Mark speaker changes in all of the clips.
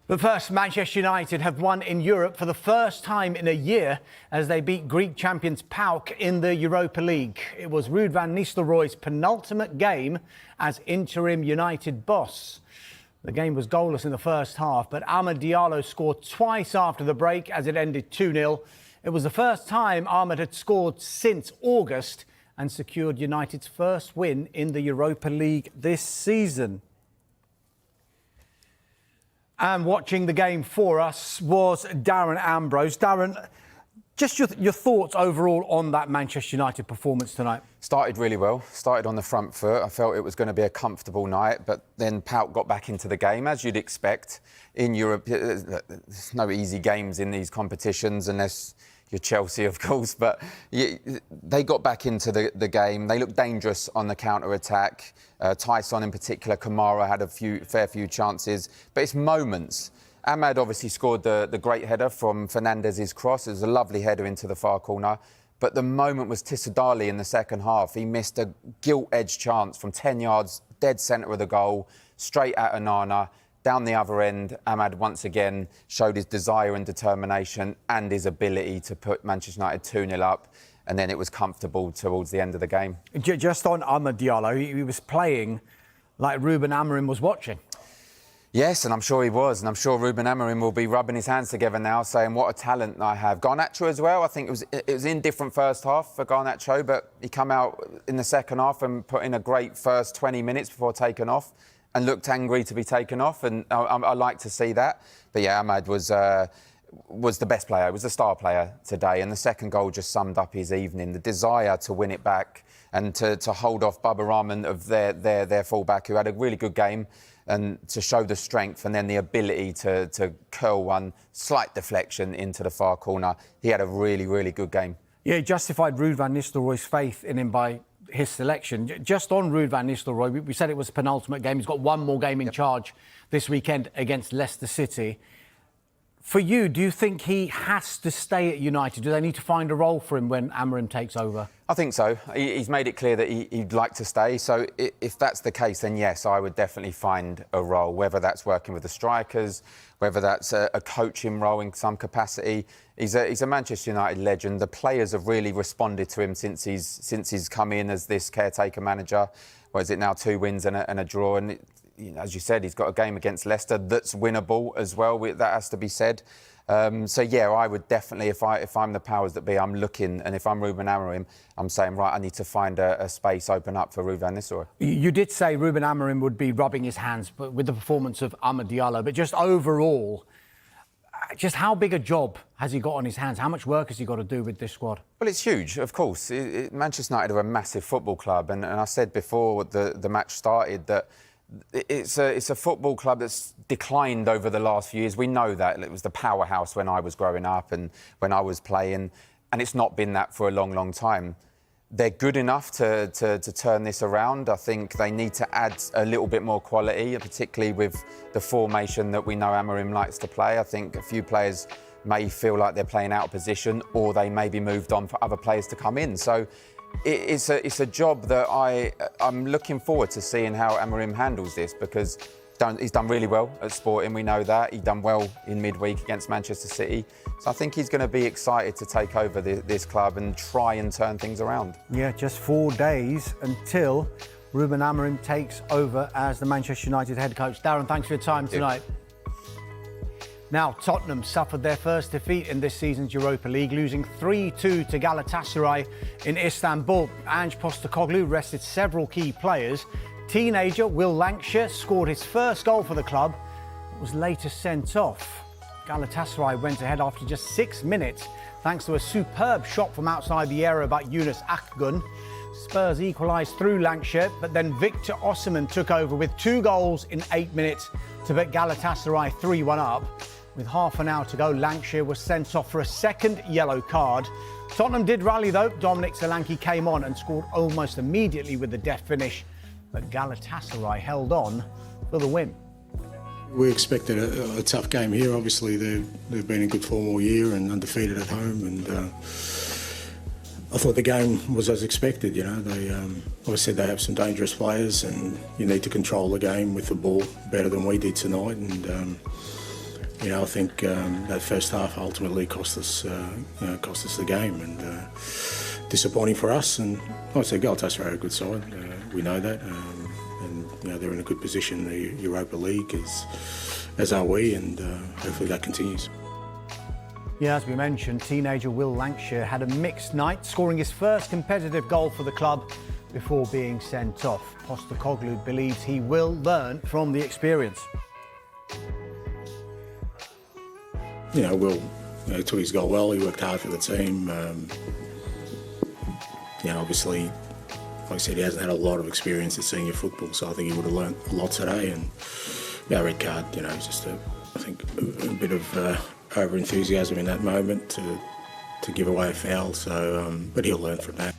Speaker 1: But first, Manchester United have won in Europe for the first time in a year as they beat Greek champions PAOK in the Europa League. It was Ruud van Nistelrooy's penultimate game as interim United boss. The game was goalless in the first half, but Amad Diallo scored twice after the break as it ended 2-0. It was the first time Amad had scored since August and secured United's first win in the Europa League this season. And watching the game for us was Darren Ambrose. Darren, just your thoughts overall on that Manchester United performance tonight.
Speaker 2: Started really well, started on the front foot. I felt it was going to be a comfortable night, but then PAOK got back into the game, as you'd expect. In Europe, there's no easy games in these competitions unless you're Chelsea, of course, but they got back into the game. They looked dangerous on the counter-attack. Tyson in particular, Kamara had a fair few chances, but it's moments. Amad obviously scored the great header from Fernandez's cross. It was a lovely header into the far corner. But the moment was Tissoudali in the second half. He missed a gilt-edged chance from 10 yards, dead centre of the goal, straight at Onana. Down the other end, Amad once again showed his desire and determination and his ability to put Manchester United 2-0 up. And then it was comfortable towards the end of the game.
Speaker 1: Just on Amad Diallo, he was playing like Ruben Amorim was watching.
Speaker 2: Yes, and I'm sure he was. And I'm sure Ruben Amorim will be rubbing his hands together now, saying what a talent I have. Garnacho as well. I think it was indifferent first half for Garnacho, but he came out in the second half and put in a great first 20 minutes before taking off and looked angry to be taken off. And I like to see that. But yeah, Amad was the best player, was the star player today. And the second goal just summed up his evening. The desire to win it back and to hold off Baba Rahman of their fullback, who had a really good game, and to show the strength and then the ability to curl one slight deflection into the far corner. He had a really, really good game.
Speaker 1: Yeah, he justified Ruud van Nistelrooy's faith in him by his selection. Just on Ruud van Nistelrooy, we said it was a penultimate game. He's got one more game in charge this weekend against Leicester City. For you, do you think he has to stay at United? Do they need to find a role for him when Amorim takes over?
Speaker 2: I think so. He's made it clear that he'd like to stay. So if that's the case, then yes, I would definitely find a role, whether that's working with the strikers, whether that's a coaching role in some capacity. He's a Manchester United legend. The players have really responded to him since he's come in as this caretaker manager. What is it now, 2 wins and a draw? And as you said, he's got a game against Leicester that's winnable as well. That has to be said. So yeah, I would definitely, if I'm the powers that be, I'm looking, and if I'm Ruben Amorim, I'm saying, right, I need to find a space open up for Ruud van Nistelrooy.
Speaker 1: You did say Ruben Amorim would be rubbing his hands with the performance of Amad Diallo, but just overall, just how big a job has he got on his hands? How much work has he got to do with this squad?
Speaker 2: Well, it's huge, of course. Manchester United are a massive football club, and I said before the match started that it's a football club that's declined over the last few years. We know that. It was the powerhouse when I was growing up and when I was playing, and it's not been that for a long, long time. They're good enough to turn this around. I think they need to add a little bit more quality, particularly with the formation that we know Amorim likes to play. I think a few players may feel like they're playing out of position, or they may be moved on for other players to come in. So it's a job that I'm looking forward to seeing how Amorim handles this, because he's done really well at Sporting, we know that. He's done well in midweek against Manchester City. So I think he's going to be excited to take over this club and try and turn things around. Yeah,
Speaker 1: just 4 days until Ruben Amorim takes over as the Manchester United head coach. Darren, thanks for your time tonight. Now, Tottenham suffered their first defeat in this season's Europa League, losing 3-2 to Galatasaray in Istanbul. Ange Postecoglou rested several key players. Teenager Will Lancashire scored his first goal for the club, but was later sent off. Galatasaray went ahead after just 6 minutes, thanks to a superb shot from outside the area by Yunus Akgun. Spurs equalised through Lancashire, but then Victor Osimhen took over with 2 goals in 8 minutes to put Galatasaray 3-1 up. With half an hour to go, Lancashire was sent off for a second yellow card. Tottenham did rally though. Dominic Solanke came on and scored almost immediately with the deft finish, but Galatasaray held on for the win.
Speaker 3: We expected a tough game here. Obviously, they've been in good form all year and undefeated at home, and I thought the game was as expected. You know, they obviously they have some dangerous players, and you need to control the game with the ball better than we did tonight. And I think that first half ultimately cost us the game, and disappointing for us. And like I said, Galatasaray are a good side. We know that, and they're in a good position in the Europa League, as are we, and hopefully that continues.
Speaker 1: Yeah, as we mentioned, teenager Will Lancashire had a mixed night, scoring his first competitive goal for the club before being sent off. Postecoglou believes he will learn from the experience.
Speaker 3: Will took his goal well. He worked hard for the team. Obviously, like I said, he hasn't had a lot of experience at senior football, so I think he would have learnt a lot today. And red card, just a bit of over enthusiasm in that moment to give away a foul. So, but he'll learn from that.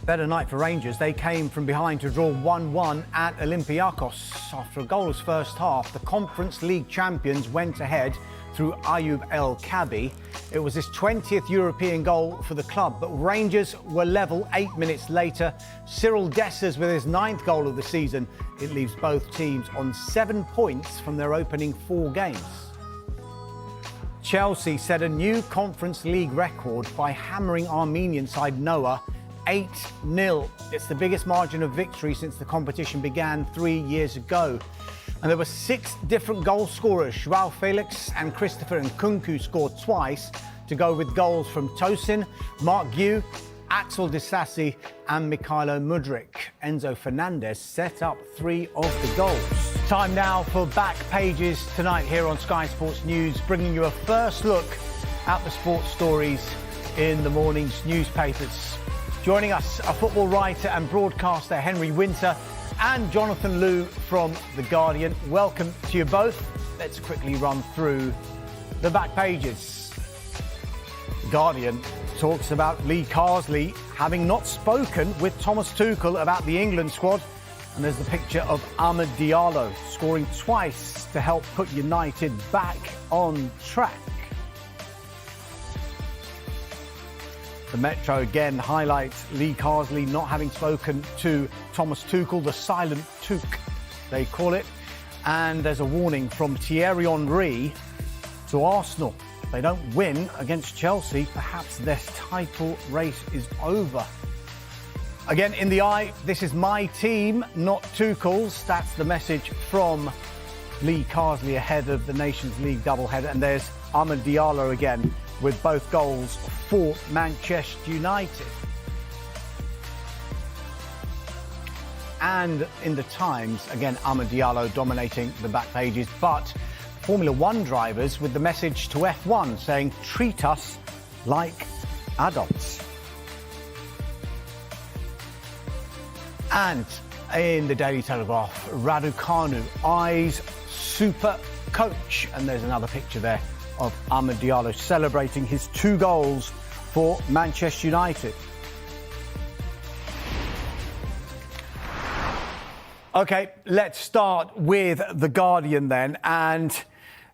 Speaker 1: Better night for Rangers. They came from behind to draw 1-1 at Olympiacos. After a goalless first half, the Conference League champions went ahead through Ayoub El Kabi. It was his 20th European goal for the club, but Rangers were level 8 minutes later. Cyril Dessers with his 9th goal of the season. It leaves both teams on 7 points from their opening 4 games. Chelsea set a new Conference League record by hammering Armenian side Noah 8-0. It's the biggest margin of victory since the competition began 3 years ago. And there were 6 different goal scorers. Joao Felix and Christopher Nkunku scored twice, to go with goals from Tosin, Mark Guiu, Axel Disasi and Mikhailo Mudryk. Enzo Fernandez set up 3 of the goals. Time now for Back Pages tonight here on Sky Sports News, bringing you a first look at the sports stories in the morning's newspapers. Joining us, a football writer and broadcaster, Henry Winter, and Jonathan Liew from The Guardian. Welcome to you both. Let's quickly run through the back pages. The Guardian talks about Lee Carsley having not spoken with Thomas Tuchel about the England squad. And there's the picture of Amad Diallo scoring twice to help put United back on track. The Metro again highlights Lee Carsley not having spoken to Thomas Tuchel, the silent Tuch, they call it. And there's a warning from Thierry Henry to Arsenal. If they don't win against Chelsea, perhaps their title race is over. Again, in the eye, this is my team, not Tuchel's. That's the message from Lee Carsley ahead of the Nations League doubleheader. And there's Amad Diallo again with both goals for Manchester United. And in the Times, again, Amad Diallo dominating the back pages, but Formula One drivers with the message to F1 saying, treat us like adults. And in the Daily Telegraph, Raducanu eyes super coach. And there's another picture there of Amad Diallo celebrating his 2 goals for Manchester United. OK, let's start with The Guardian then. And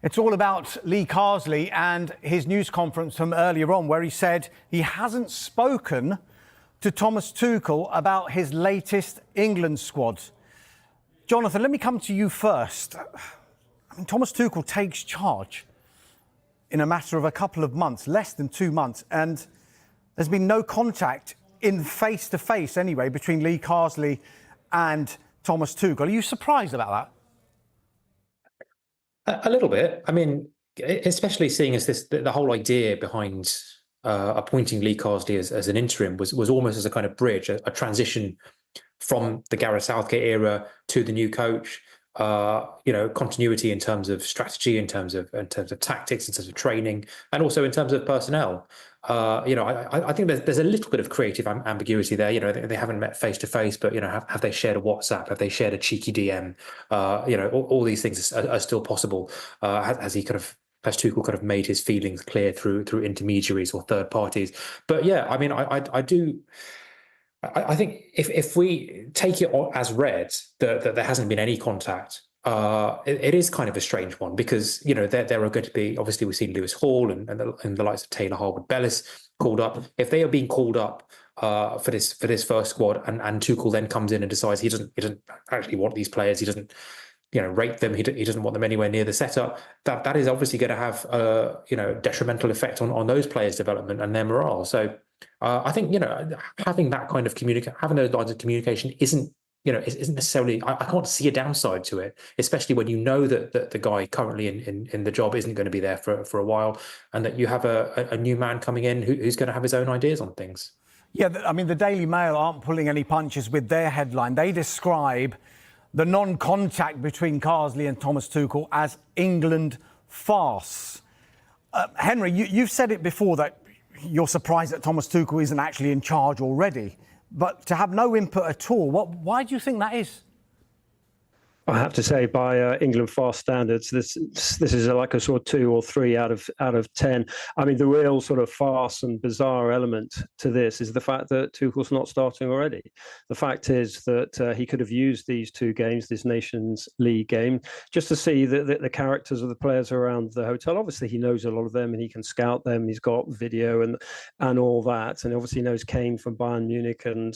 Speaker 1: it's all about Lee Carsley and his news conference from earlier on, where he said he hasn't spoken to Thomas Tuchel about his latest England squad. Jonathan, let me come to you first. I mean, Thomas Tuchel takes charge in a matter of a couple of months, less than 2 months, and there's been no contact in face-to-face anyway between Lee Carsley and Thomas Tuchel. Are you surprised about
Speaker 4: that? A little bit. I mean, especially seeing as the whole idea behind appointing Lee Carsley as an interim was almost as a kind of bridge, a transition from the Gareth Southgate era to the new coach. Continuity in terms of strategy, in terms of tactics, in terms of training, and also in terms of personnel. I think there's a little bit of creative ambiguity there. They haven't met face to face, but have they shared a WhatsApp? Have they shared a cheeky DM? All these things are still possible. Has Tuchel kind of made his feelings clear through intermediaries or third parties? But yeah, I mean, I think if we take it as read that there hasn't been any contact, it is kind of a strange one, because there are going to be, obviously we've seen Lewis Hall and the likes of Taylor Harwood-Bellis called up. If they are being called up for this first squad, and Tuchel then comes in and decides he doesn't actually want these players, he doesn't rate them. He doesn't want them anywhere near the setup. That is obviously going to have detrimental effect on those players' development and their morale. So I think having that kind of having those lines of communication isn't necessarily. I can't see a downside to it, especially when you know that the guy currently in the job isn't going to be there for a while, and that you have a new man coming in who's going to have his own ideas on things.
Speaker 1: Yeah, I mean, the Daily Mail aren't pulling any punches with their headline. They describe the non-contact between Carsley and Thomas Tuchel as England farce. Henry, you've said it before that you're surprised that Thomas Tuchel isn't actually in charge already. But to have no input at all, why do you think that is?
Speaker 5: I have to say, by England fast standards, this is like a sort of 2 or 3 out of 10. I mean, the real sort of farce and bizarre element to this is the fact that Tuchel's not starting already. The fact is that he could have used these 2 games, this Nations League game, just to see the characters of the players around the hotel. Obviously, he knows a lot of them and he can scout them. He's got video and all that, and obviously knows Kane from Bayern Munich and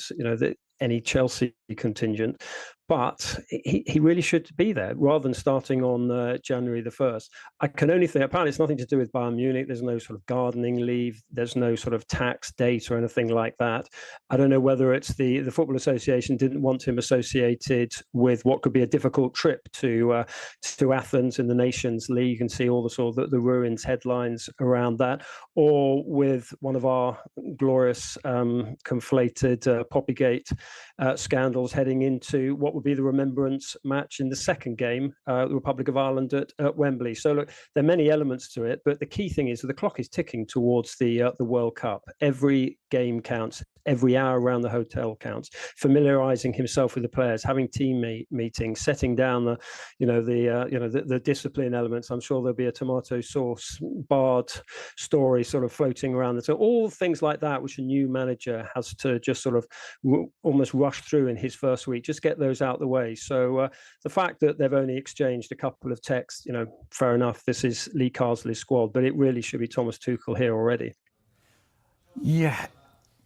Speaker 5: any Chelsea contingent. But he really should be there rather than starting on January the 1st. I can only think, apparently it's nothing to do with Bayern Munich. There's no sort of gardening leave. There's no sort of tax date or anything like that. I don't know whether it's the Football Association didn't want him associated with what could be a difficult trip to Athens in the Nations League. You can see all the sort of the ruins headlines around that, or with one of our glorious conflated Poppygate scandals heading into what would be the remembrance match in the second game, the Republic of Ireland at Wembley. So look, there are many elements to it, but the key thing is that the clock is ticking towards the World Cup. Every game counts. Every hour around the hotel counts. Familiarising himself with the players, having team meetings, setting down the discipline elements. I'm sure there'll be a tomato sauce barred story sort of floating around. So all things like that, which a new manager has to just sort of almost rush through in his first week, just get those out the way. So the fact that they've only exchanged a couple of texts, fair enough. This is Lee Carsley's squad, but it really should be Thomas Tuchel here already.
Speaker 1: Yeah.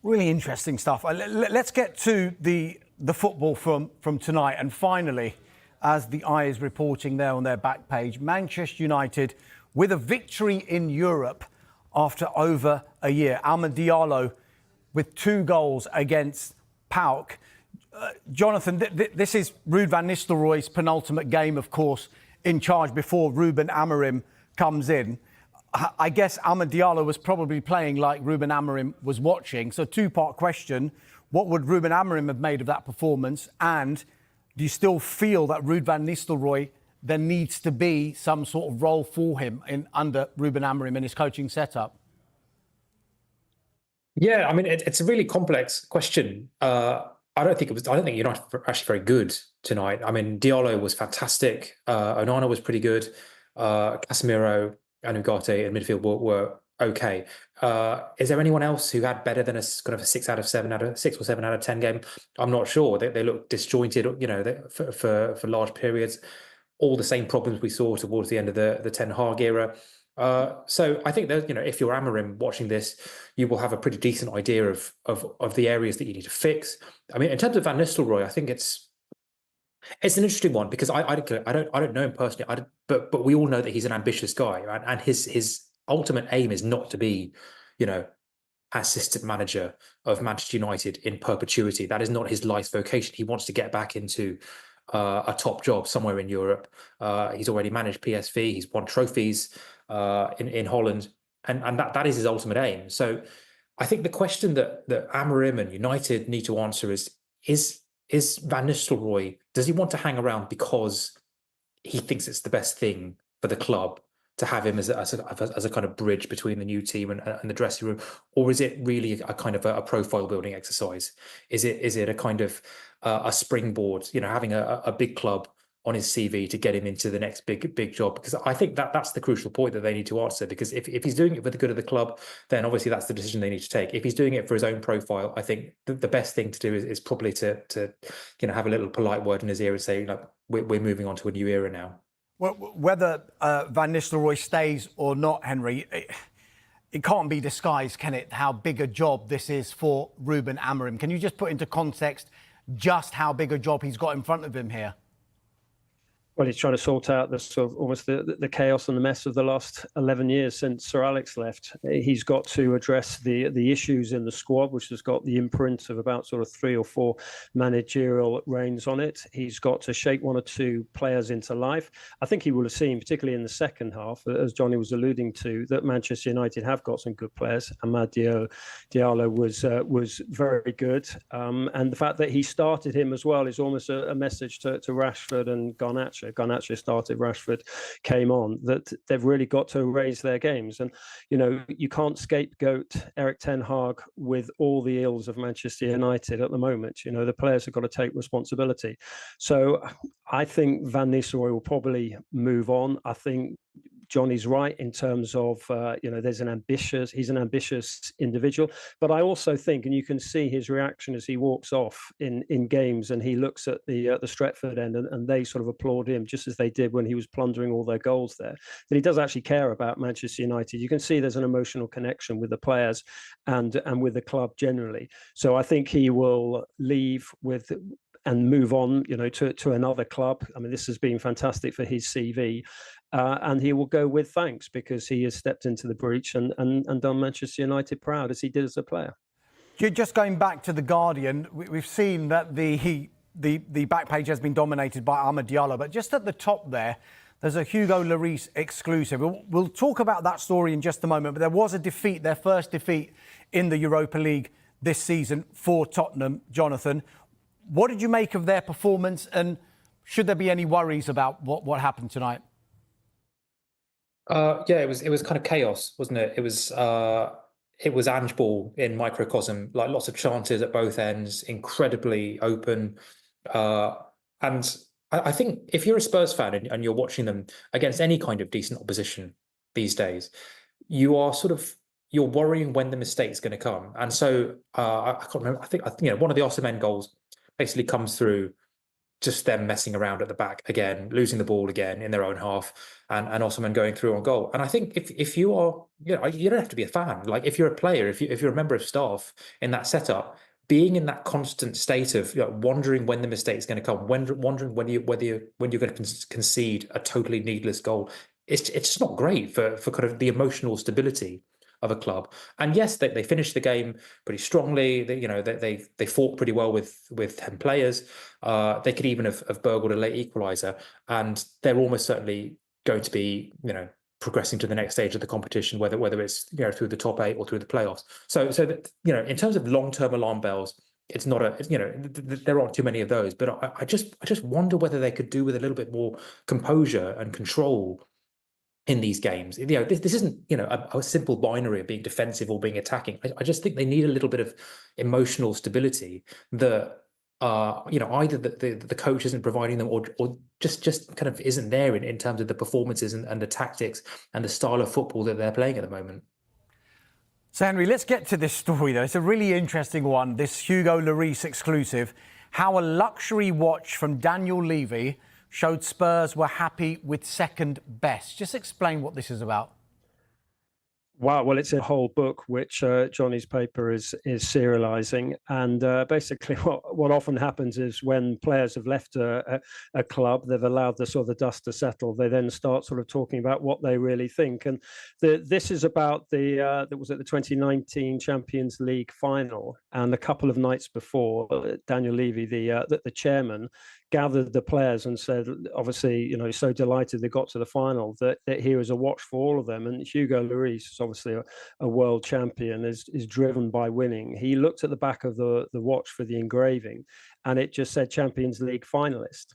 Speaker 1: Really interesting stuff. Let's get to the football from tonight. And finally, as the Eye is reporting there on their back page, Manchester United with a victory in Europe after over a year. Amad Diallo with 2 goals against PAOK. Jonathan, this is Ruud van Nistelrooy's penultimate game, of course, in charge before Ruben Amorim comes in. I guess Amad Diallo was probably playing like Ruben Amorim was watching. So 2-part question. What would Ruben Amorim have made of that performance? And do you still feel that Ruud van Nistelrooy, there needs to be some sort of role for him under Ruben Amorim in his coaching setup?
Speaker 4: Yeah, I mean, it's a really complex question. I don't think United were actually very good tonight. I mean, Diallo was fantastic. Onana was pretty good. Casemiro and Ugarte in midfield were okay. Is there anyone else who had better than a kind of a 6 or 7 out of 10 game? I'm not sure. They look disjointed, for large periods. All the same problems we saw towards the end of the Ten Hag era. So I think that if you're Amorim watching this, you will have a pretty decent idea of the areas that you need to fix. I mean, in terms of Van Nistelrooy, I think it's an interesting one because I don't know him personally. But we all know that he's an ambitious guy, and his ultimate aim is not to be, assistant manager of Manchester United in perpetuity. That is not his life's vocation. He wants to get back into a top job somewhere in Europe. He's already managed PSV. He's won trophies in Holland, and that is his ultimate aim. So I think the question that Amorim and United need to answer is Van Nistelrooy, does he want to hang around because he thinks it's the best thing for the club to have him as a kind of bridge between the new team and the dressing room, or is it really a kind of a profile building exercise? Is it a kind of a springboard, having a big club on his CV to get him into the next big job? Because I think that's the crucial point that they need to answer. Because if he's doing it for the good of the club, then obviously that's the decision they need to take. If he's doing it for his own profile, I think the best thing to do is probably to have a little polite word in his ear and say, we're moving on to a new era now.
Speaker 1: Well, whether Van Nistelrooy stays or not, Henry, it can't be disguised, can it, how big a job this is for Ruben Amorim? Can you just put into context just how big a job he's got in front of him here?
Speaker 5: well, he's trying to sort out the sort of almost the chaos and the mess of the last 11 years since Sir Alex left. He's got to address the issues in the squad, which has got the imprint of about sort of 3 or 4 managerial reigns on it. He's got to shake 1 or 2 players into life. I think he will have seen, particularly in the second half, as Johnny was alluding to, that Manchester United have got some good players. Amad Diallo was very good, and the fact that he started him as well is almost a message to Rashford and Garnacho. Garnacho started, Rashford came on, that they've really got to raise their games. And, you know, you can't scapegoat Erik ten Hag with all the ills of Manchester United at the moment. You know, the players have got to take responsibility. So I think Van Nistelrooy will probably move on. I think Johnny's right in terms of, you know, he's an ambitious individual. But I also think, and you can see his reaction as he walks off in games and he looks at the Stretford end and they sort of applaud him, just as they did when he was plundering all their goals there, that he does actually care about Manchester United. You can see there's an emotional connection with the players and with the club generally. So I think he will leave with and move on, you know, to another club. I mean, this has been fantastic for his CV. And he will go with thanks, because he has stepped into the breach and done Manchester United proud, as he did as a player.
Speaker 1: Just going back to The Guardian, we've seen that the back page has been dominated by Amad Diallo, but just at the top there's a Hugo Lloris exclusive. We'll talk about that story in just a moment, but there was a defeat, their first defeat in the Europa League this season for Tottenham. Jonathan, what did you make of their performance, and should there be any worries about what happened tonight?
Speaker 4: Yeah, it was kind of chaos, wasn't it? It was Ange ball in microcosm, like lots of chances at both ends, incredibly open. And I think if you're a Spurs fan and you're watching them against any kind of decent opposition these days, you're worrying when the mistake's going to come. And so I can't remember. I think one of the Osimhen goals basically comes through just them messing around at the back again, losing the ball again in their own half, and Osimhen going through on goal. And I think if you are, you don't have to be a fan. Like, if you're a player, if you're a member of staff in that setup, being in that constant state of wondering when the mistake's going to come, wondering whether you're going to concede a totally needless goal, it's just not great for kind of the emotional stability of a club. And yes, they finished the game pretty strongly. They fought pretty well with 10 players. They could even have burgled a late equaliser, and they're almost certainly going to be, progressing to the next stage of the competition, whether it's through the top 8 or through the playoffs. So that in terms of long-term alarm bells, it's not there aren't too many of those. But I just wonder whether they could do with a little bit more composure and control in these games. This isn't a simple binary of being defensive or being attacking. I just think they need a little bit of emotional stability that either the coach isn't providing them, or just kind of isn't there in terms of the performances and the tactics and the style of football that they're playing at the moment.
Speaker 1: So, Henry, let's get to this story, though. It's a really interesting one, this Hugo Lloris exclusive. How a luxury watch from Daniel Levy showed Spurs were happy with second best. Just explain what this is about.
Speaker 5: Wow, well, it's a whole book which Johnny's paper is serialising, and basically what often happens is when players have left a club, they've allowed the sort of the dust to settle. They then start sort of talking about what they really think, and this is about the 2019 Champions League final, and a couple of nights before, Daniel Levy, the chairman, gathered the players and said, obviously, so delighted they got to the final that here is a watch for all of them. And Hugo Lloris is obviously a world champion, is driven by winning. He looked at the back of the watch for the engraving, and it just said Champions League finalist.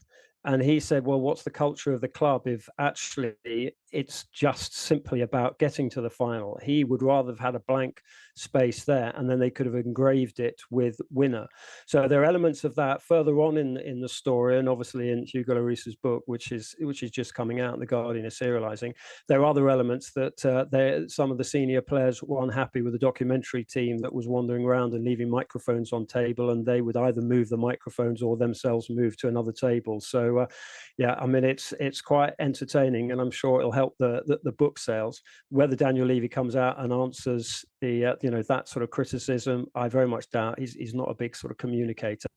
Speaker 5: And he said, well, what's the culture of the club if actually it's just simply about getting to the final? He would rather have had a blank space there, and then they could have engraved it with winner. So there are elements of that further on in the story, and obviously in Hugo Lloris's book, which is just coming out, and The Guardian is serialising. There are other elements that some of the senior players were unhappy with the documentary team that was wandering around and leaving microphones on table, and they would either move the microphones or themselves move to another table. So yeah, I mean, it's quite entertaining, and I'm sure it'll help help the book sales. Whether Daniel Levy comes out and answers the that sort of criticism, I very much doubt. He's not a big sort of communicator,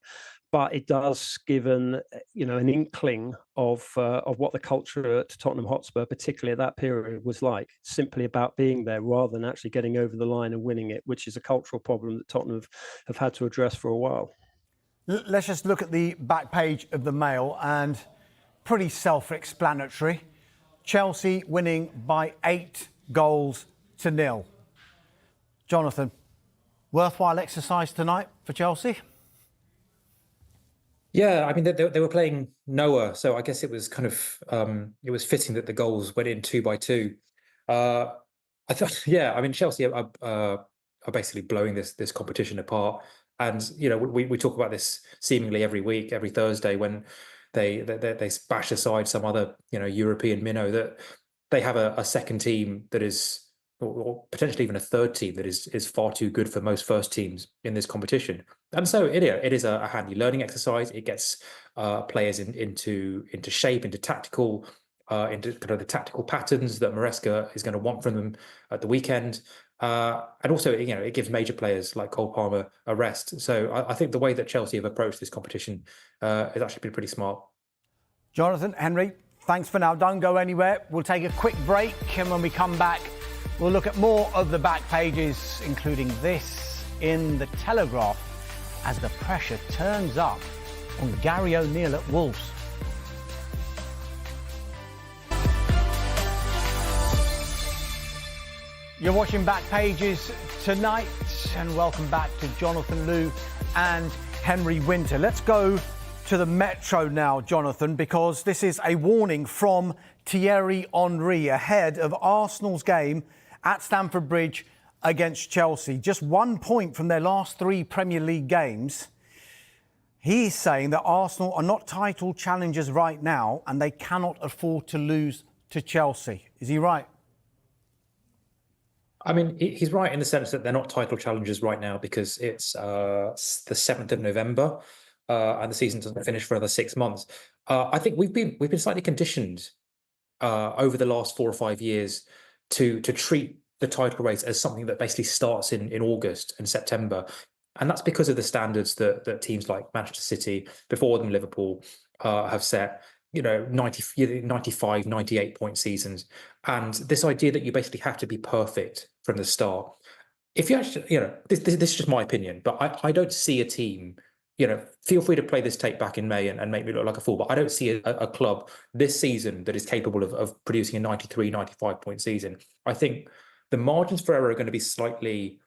Speaker 5: but it does give an inkling of what the culture at Tottenham Hotspur, particularly at that period, was like. Simply about being there rather than actually getting over the line and winning it, which is a cultural problem that Tottenham have had to address for a while.
Speaker 1: Let's just look at the back page of the Mail, and pretty self-explanatory. Chelsea winning by 8-0. Jonathan, worthwhile exercise tonight for Chelsea?
Speaker 4: Yeah, I mean, they were playing Noah, so I guess it was kind of it was fitting that the goals went in 2 by 2. I thought, yeah, I mean, Chelsea are basically blowing this competition apart, and we talk about this seemingly every week, every Thursday when they bash aside some other European minnow, that they have a second team that is, or potentially even a third team that is far too good for most first teams in this competition. And so it is a handy learning exercise. It gets players into shape, into tactical the tactical patterns that Maresca is going to want from them at the weekend. And also, it gives major players like Cole Palmer a rest. So I think the way that Chelsea have approached this competition has actually been pretty smart.
Speaker 1: Jonathan, Henry, thanks for now. Don't go anywhere. We'll take a quick break, and when we come back, we'll look at more of the back pages, including this in the Telegraph, as the pressure turns up on Gary O'Neill at Wolves. You're watching Back Pages tonight, and welcome back to Jonathan Liew and Henry Winter. Let's go to the Metro now, Jonathan, because this is a warning from Thierry Henry ahead of Arsenal's game at Stamford Bridge against Chelsea. Just 1 point from their last 3 Premier League games. He's saying that Arsenal are not title challengers right now and they cannot afford to lose to Chelsea. Is he right?
Speaker 4: I mean, he's right in the sense that they're not title challengers right now because it's the 7th of November and the season doesn't finish for another 6 months. I think we've been slightly conditioned over the last 4 or 5 years to treat the title race as something that basically starts in August and September. And that's because of the standards that teams like Manchester City, before them Liverpool, have set, 95, 98 point seasons. And this idea that you basically have to be perfect from the start. If you actually, this is just my opinion, but I don't see a team, feel free to play this tape back in May and make me look like a fool, but I don't see a club this season that is capable of producing a 93, 95 point season. I think the margins for error are going to be slightly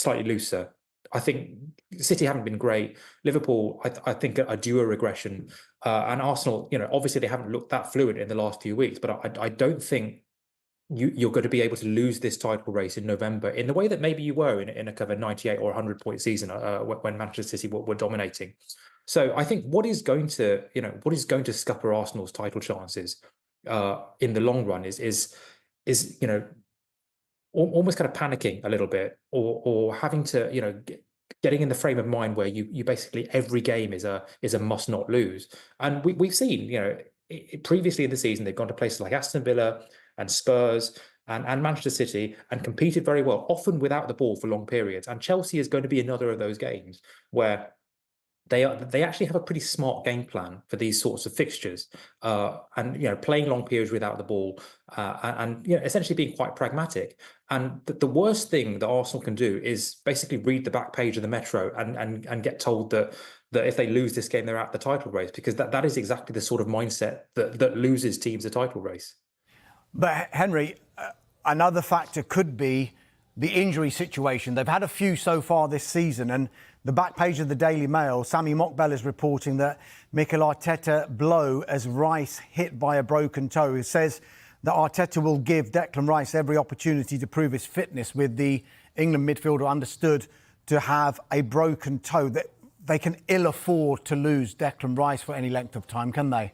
Speaker 4: looser. I think City haven't been great. Liverpool, I think, are due a regression. And Arsenal, obviously they haven't looked that fluid in the last few weeks, but I don't think you're going to be able to lose this title race in November in the way that maybe you were in a kind of 98 or 100 point season when Manchester City were dominating. So I think what is going to scupper Arsenal's title chances in the long run is almost kind of panicking a little bit, or having to, getting in the frame of mind where you basically every game is a must not lose. And we've seen, previously in the season, they've gone to places like Aston Villa and Spurs and Manchester City and competed very well, often without the ball for long periods. And Chelsea is going to be another of those games where they actually have a pretty smart game plan for these sorts of fixtures, and playing long periods without the ball, and essentially being quite pragmatic. And the worst thing that Arsenal can do is basically read the back page of the Metro and get told that if they lose this game, they're out the title race, because that is exactly the sort of mindset that loses teams a title race.
Speaker 1: But Henry, another factor could be the injury situation. They've had a few so far this season, and the back page of the Daily Mail, Sami Mokbel is reporting that Mikel Arteta blow as Rice hit by a broken toe. It says that Arteta will give Declan Rice every opportunity to prove his fitness, with the England midfielder understood to have a broken toe. That they can ill afford to lose Declan Rice for any length of time, can they?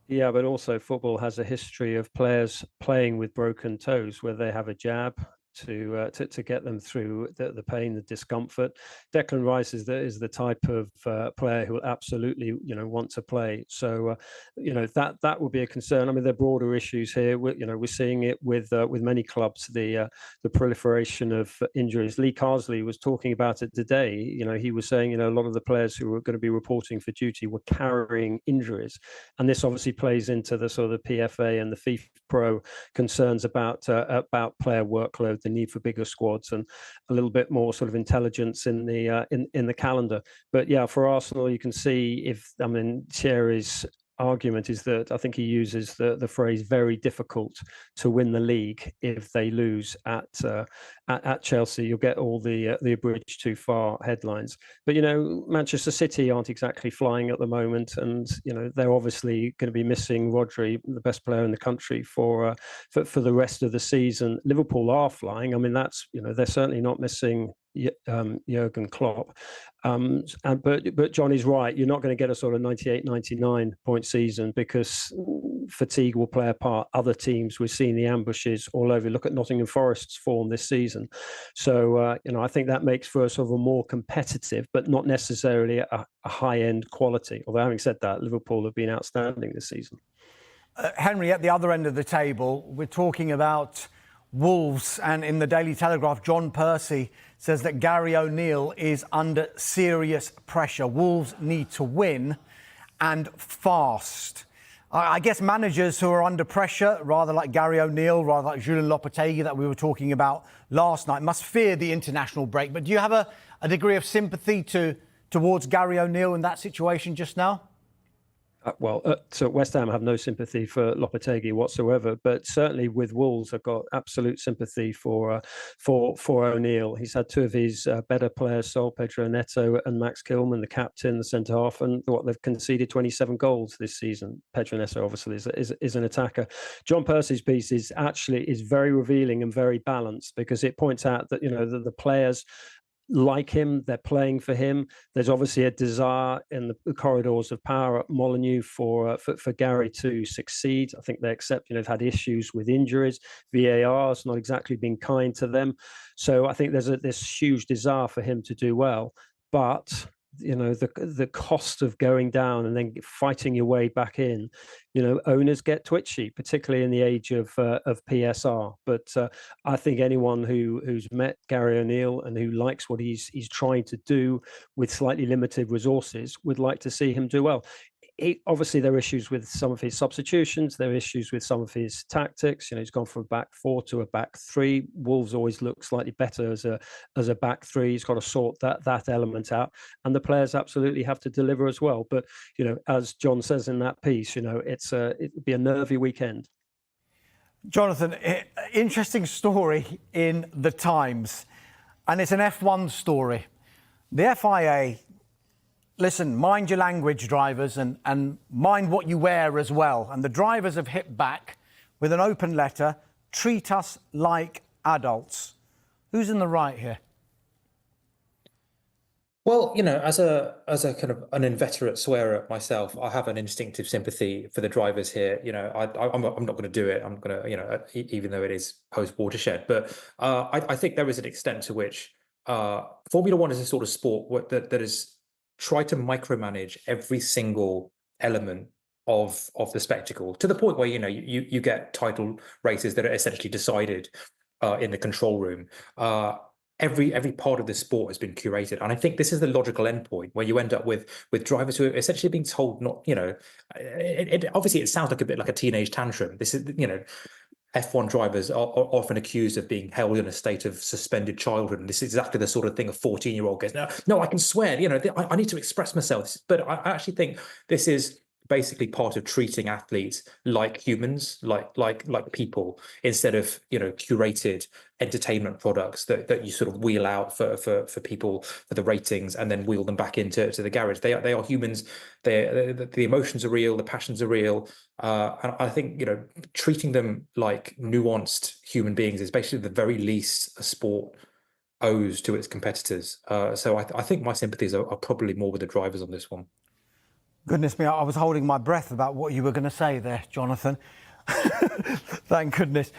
Speaker 5: Yeah, but also football has a history of players playing with broken toes, where they have a jab, to get them through the pain, the discomfort. Declan Rice is the type of player who will absolutely want to play. So that would be a concern. I mean, there are broader issues here. We're seeing it with many clubs, the proliferation of injuries. Lee Carsley was talking about it today. He was saying a lot of the players who were going to be reporting for duty were carrying injuries, and this obviously plays into the sort of the PFA and the FIFA Pro concerns about player workload, the need for bigger squads, and a little bit more sort of intelligence in the calendar. But yeah, for Arsenal, you can see Thierry's argument is that I think he uses the phrase "very difficult to win the league" if they lose at Chelsea. You'll get all the "bridge too far" headlines. But Manchester City aren't exactly flying at the moment, and they're obviously going to be missing Rodri, the best player in the country, for the rest of the season. Liverpool are flying. I mean, that's they're certainly not missing Jurgen Klopp. But Johnny's right. You're not going to get a sort of 98, 99 point season because fatigue will play a part. Other teams, we've seen the ambushes all over. Look at Nottingham Forest's form this season. So, I think that makes for a sort of a more competitive, but not necessarily a high-end quality. Although having said that, Liverpool have been outstanding this season.
Speaker 1: Henry, at the other end of the table, we're talking about Wolves, and in the Daily Telegraph, John Percy says that Gary O'Neill is under serious pressure. Wolves need to win, and fast. I guess managers who are under pressure, rather like Gary O'Neill, rather like Julian Lopetegui that we were talking about last night, must fear the international break. But do you have a degree of sympathy towards Gary O'Neill in that situation just now?
Speaker 5: So West Ham have no sympathy for Lopetegui whatsoever, but certainly with Wolves, I've got absolute sympathy for O'Neill. He's had two of his better players sold, Pedro Neto and Max Kilman, the captain, the centre half, and they've conceded 27 goals this season. Pedro Neto obviously is an attacker. John Percy's piece is very revealing and very balanced because it points out that the players like him, they're playing for him. There's obviously a desire in the corridors of power at Molineux for Gary to succeed. I think they accept, they've had issues with injuries. VAR has not exactly been kind to them. So I think there's this huge desire for him to do well. But the cost of going down and then fighting your way back in, owners get twitchy, particularly in the age of PSR. But I think anyone who's met Gary O'Neill and who likes what he's trying to do with slightly limited resources would like to see him do well. Obviously, there are issues with some of his substitutions. There are issues with some of his tactics. He's gone from a back four to a back three. Wolves always look slightly better as a back three. He's got to sort that element out, and the players absolutely have to deliver as well. But as John says in that piece, it would be a nervy weekend.
Speaker 1: Jonathan, interesting story in the Times, and it's an F1 story. The FIA. Listen, mind your language, drivers, and mind what you wear as well. And the drivers have hit back with an open letter, treat us like adults. Who's in the right here?
Speaker 4: Well, as a kind of an inveterate swearer myself, I have an instinctive sympathy for the drivers here. I'm not going to do it. I'm going to, even though it is post-watershed. But I think there is an extent to which Formula One is a sort of sport that is try to micromanage every single element of the spectacle to the point where you get title races that are essentially decided in the control room. Every part of the sport has been curated, and I think this is the logical endpoint where you end up with drivers who are essentially being told not. Obviously it sounds like a bit like a teenage tantrum. This is F1 drivers are often accused of being held in a state of suspended childhood. And this is exactly the sort of thing a 14-year-old goes, no, I can swear, I need to express myself. But I actually think this is basically part of treating athletes like humans, like people, instead of curated entertainment products that you sort of wheel out for people for the ratings and then wheel them back into the garage. They are humans. The emotions are real. The passions are real. And I think treating them like nuanced human beings is basically the very least a sport owes to its competitors. So I think my sympathies are probably more with the drivers on this one.
Speaker 1: Goodness me, I was holding my breath about what you were going to say there, Jonathan. Thank goodness.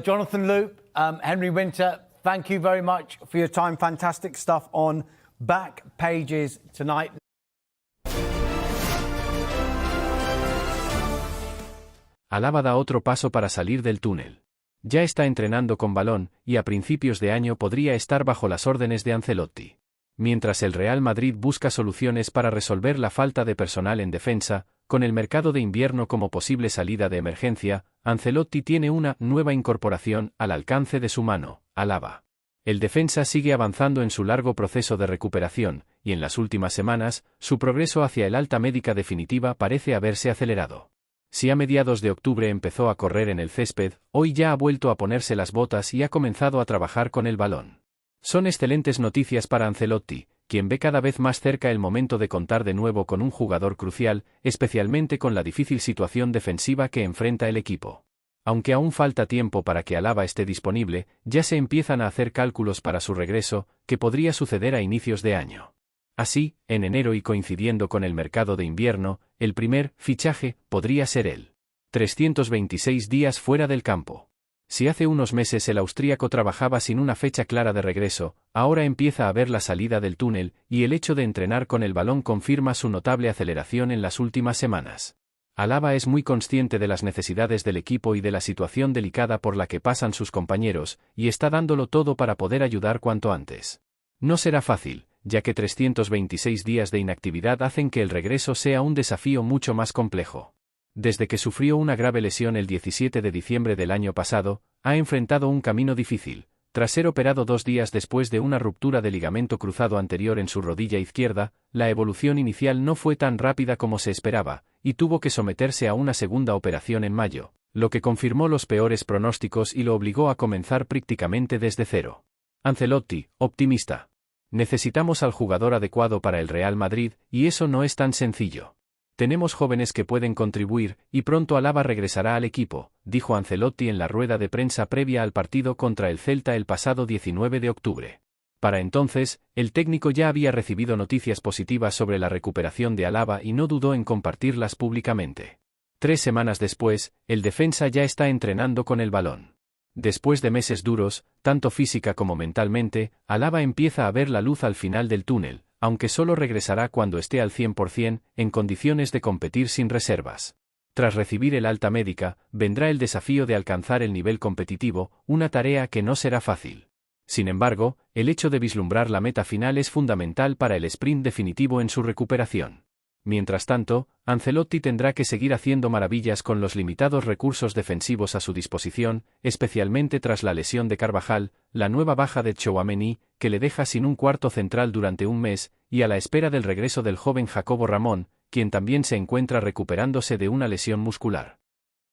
Speaker 1: Jonathan Loop, Henry Winter, thank you very much for your time. Fantastic stuff on Back Pages tonight.
Speaker 6: Alaba da otro paso para salir del túnel. Ya está entrenando con balón y a principios de año podría estar bajo las órdenes de Ancelotti. Mientras el Real Madrid busca soluciones para resolver la falta de personal en defensa, con el mercado de invierno como posible salida de emergencia, Ancelotti tiene una nueva incorporación al alcance de su mano, Alaba. El defensa sigue avanzando en su largo proceso de recuperación, y en las últimas semanas, su progreso hacia el alta médica definitiva parece haberse acelerado. Si a mediados de octubre empezó a correr en el césped, hoy ya ha vuelto a ponerse las botas y ha comenzado a trabajar con el balón. Son excelentes noticias para Ancelotti, quien ve cada vez más cerca el momento de contar de nuevo con un jugador crucial, especialmente con la difícil situación defensiva que enfrenta el equipo. Aunque aún falta tiempo para que Alaba esté disponible, ya se empiezan a hacer cálculos para su regreso, que podría suceder a inicios de año. Así, en enero y coincidiendo con el mercado de invierno, el primer fichaje podría ser él. 326 días fuera del campo. Si hace unos meses el austríaco trabajaba sin una fecha clara de regreso, ahora empieza a ver la salida del túnel, y el hecho de entrenar con el balón confirma su notable aceleración en las últimas semanas. Alaba es muy consciente de las necesidades del equipo y de la situación delicada por la que pasan sus compañeros, y está dándolo todo para poder ayudar cuanto antes. No será fácil, ya que 326 días de inactividad hacen que el regreso sea un desafío mucho más complejo. Desde que sufrió una grave lesión el 17 de diciembre del año pasado, ha enfrentado un camino difícil. Tras ser operado 2 días después de una ruptura de ligamento cruzado anterior en su rodilla izquierda, la evolución inicial no fue tan rápida como se esperaba, y tuvo que someterse a una segunda operación en mayo, lo que confirmó los peores pronósticos y lo obligó a comenzar prácticamente desde cero. Ancelotti, optimista. Necesitamos al jugador adecuado para el Real Madrid, y eso no es tan sencillo. Tenemos jóvenes que pueden contribuir, y pronto Alaba regresará al equipo, dijo Ancelotti en la rueda de prensa previa al partido contra el Celta el pasado 19 de octubre. Para entonces, el técnico ya había recibido noticias positivas sobre la recuperación de Alaba y no dudó en compartirlas públicamente. 3 semanas después, el defensa ya está entrenando con el balón. Después de meses duros, tanto física como mentalmente, Alaba empieza a ver la luz al final del túnel, aunque solo regresará cuando esté al 100%, en condiciones de competir sin reservas. Tras recibir el alta médica, vendrá el desafío de alcanzar el nivel competitivo, una tarea que no será fácil. Sin embargo, el hecho de vislumbrar la meta final es fundamental para el sprint definitivo en su recuperación. Mientras tanto, Ancelotti tendrá que seguir haciendo maravillas con los limitados recursos defensivos a su disposición, especialmente tras la lesión de Carvajal, la nueva baja de Tchouaméni, que le deja sin un cuarto central durante un mes, y a la espera del regreso del joven Jacobo Ramón, quien también se encuentra recuperándose de una lesión muscular.